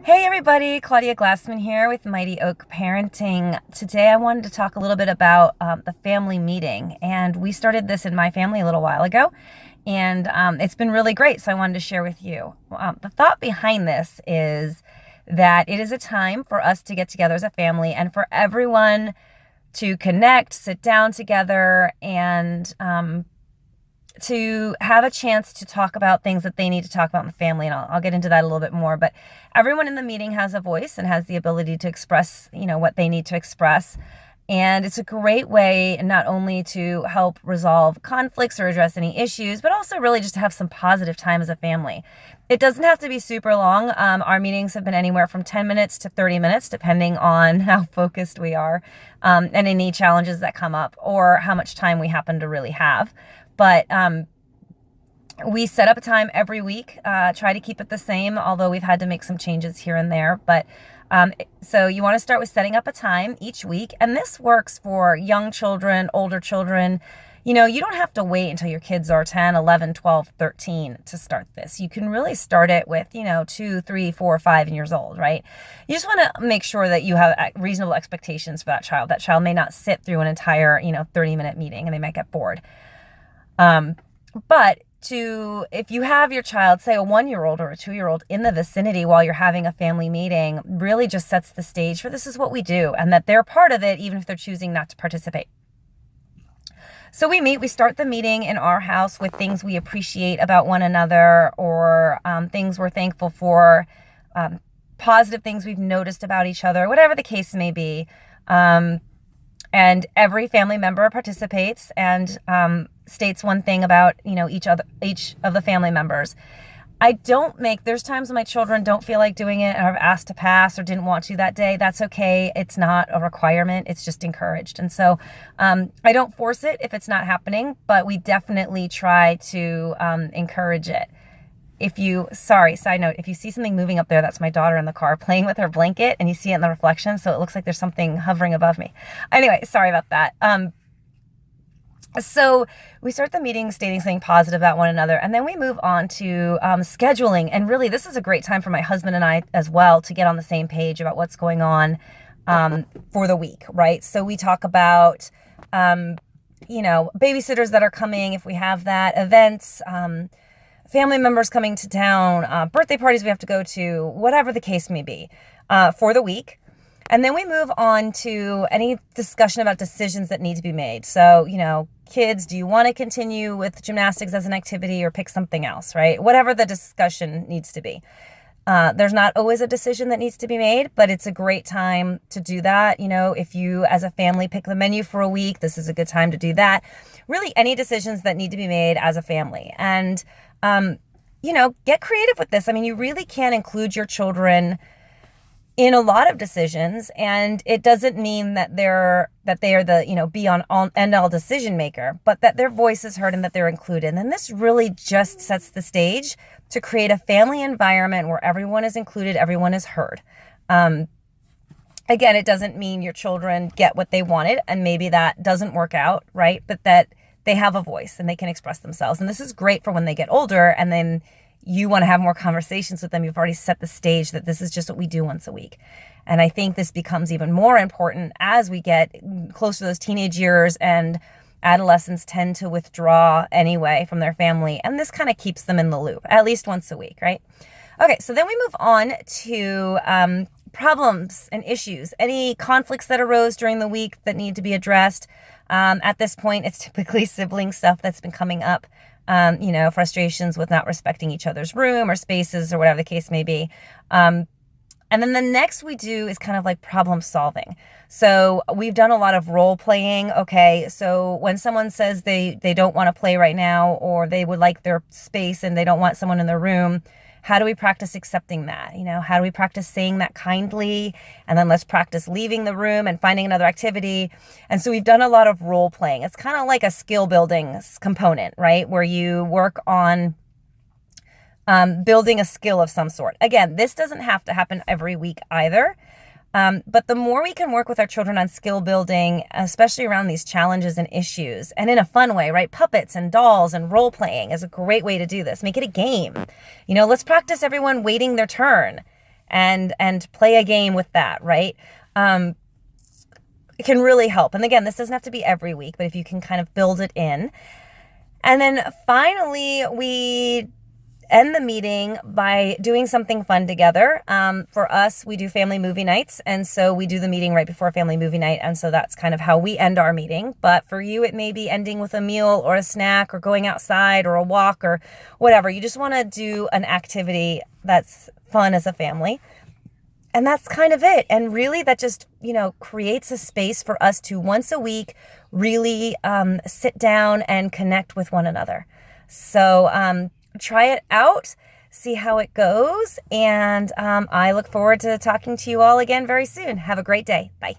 Hey everybody, Claudia Glassman here with Mighty Oak Parenting. Today I wanted to talk a little bit about the family meeting, and we started this in my family a little while ago, and it's been really great, so I wanted to share with you. The thought behind this is that it is a time for us to get together as a family and for everyone to connect, sit down together, and to have a chance to talk about things that they need to talk about in the family. And I'll get into that a little bit more, but everyone in the meeting has a voice and has the ability to express, what they need to express. And it's a great way not only to help resolve conflicts or address any issues, but also really just to have some positive time as a family. It doesn't have to be super long. Our meetings have been anywhere from 10 minutes to 30 minutes, depending on how focused we are, and any challenges that come up or how much time we happen to really have. But we set up a time every week, try to keep it the same, although we've had to make some changes here and there. But so you want to start with setting up a time each week. And this works for young children, older children. You don't have to wait until your kids are 10, 11, 12, 13 to start this. You can really start it with, 2, 3, 4, 5 years old, right? You just want to make sure that you have reasonable expectations for that child. That child may not sit through an entire, 30-minute meeting and they might get bored. But if you have your child, say a 1-year-old or a 2-year-old in the vicinity while you're having a family meeting, really just sets the stage for this is what we do and that they're part of it, even if they're choosing not to participate. So we start the meeting in our house with things we appreciate about one another or things we're thankful for, positive things we've noticed about each other, whatever the case may be. And every family member participates and states one thing about, each of the family members. There's times when my children don't feel like doing it and have asked to pass or didn't want to that day. That's okay. It's not a requirement. It's just encouraged. And so I don't force it if it's not happening, but we definitely try to encourage it. Side note, if you see something moving up there, that's my daughter in the car playing with her blanket and you see it in the reflection. So it looks like there's something hovering above me. Anyway, sorry about that. So we start the meeting stating something positive about one another, and then we move on to scheduling. And really, this is a great time for my husband and I as well to get on the same page about what's going on for the week, right? So we talk about, babysitters that are coming, if we have that, events, family members coming to town, birthday parties we have to go to, whatever the case may be, for the week. And then we move on to any discussion about decisions that need to be made. So, kids, do you want to continue with gymnastics as an activity or pick something else, right? Whatever the discussion needs to be. There's not always a decision that needs to be made, but it's a great time to do that. If you as a family pick the menu for a week, this is a good time to do that. Really, any decisions that need to be made as a family. And get creative with this. I mean, you really can include your children in a lot of decisions, and it doesn't mean that they are the, be on end all decision maker, but that their voice is heard and that they're included. And this really just sets the stage to create a family environment where everyone is included, everyone is heard. Again, it doesn't mean your children get what they wanted, and maybe that doesn't work out, right? But that they have a voice and they can express themselves. And this is great for when they get older and then you want to have more conversations with them. You've already set the stage that this is just what we do once a week. And I think this becomes even more important as we get close to those teenage years and adolescents tend to withdraw anyway from their family. And this kind of keeps them in the loop, at least once a week, right? Okay, so then we move on to problems and issues, any conflicts that arose during the week that need to be addressed. At this point, it's typically sibling stuff that's been coming up. Frustrations with not respecting each other's room or spaces or whatever the case may be. And then the next we do is kind of like problem solving. So we've done a lot of role playing. Okay, so when someone says they don't want to play right now or they would like their space and they don't want someone in their room, how do we practice accepting that? How do we practice saying that kindly? And then let's practice leaving the room and finding another activity. And so we've done a lot of role playing. It's kind of like a skill building component, right? Where you work on building a skill of some sort. Again, this doesn't have to happen every week either. But the more we can work with our children on skill building, especially around these challenges and issues, and in a fun way, right? Puppets and dolls and role playing is a great way to do this. Make it a game. Let's practice everyone waiting their turn and play a game with that, right? It can really help. And again, this doesn't have to be every week, but if you can kind of build it in. And then finally, we end the meeting by doing something fun together. For us, we do family movie nights. And so we do the meeting right before family movie night. And so that's kind of how we end our meeting. But for you, it may be ending with a meal or a snack or going outside or a walk or whatever. You just want to do an activity that's fun as a family. And that's kind of it. And really that just, creates a space for us to once a week really sit down and connect with one another. So try it out, see how it goes. And I look forward to talking to you all again very soon. Have a great day. Bye.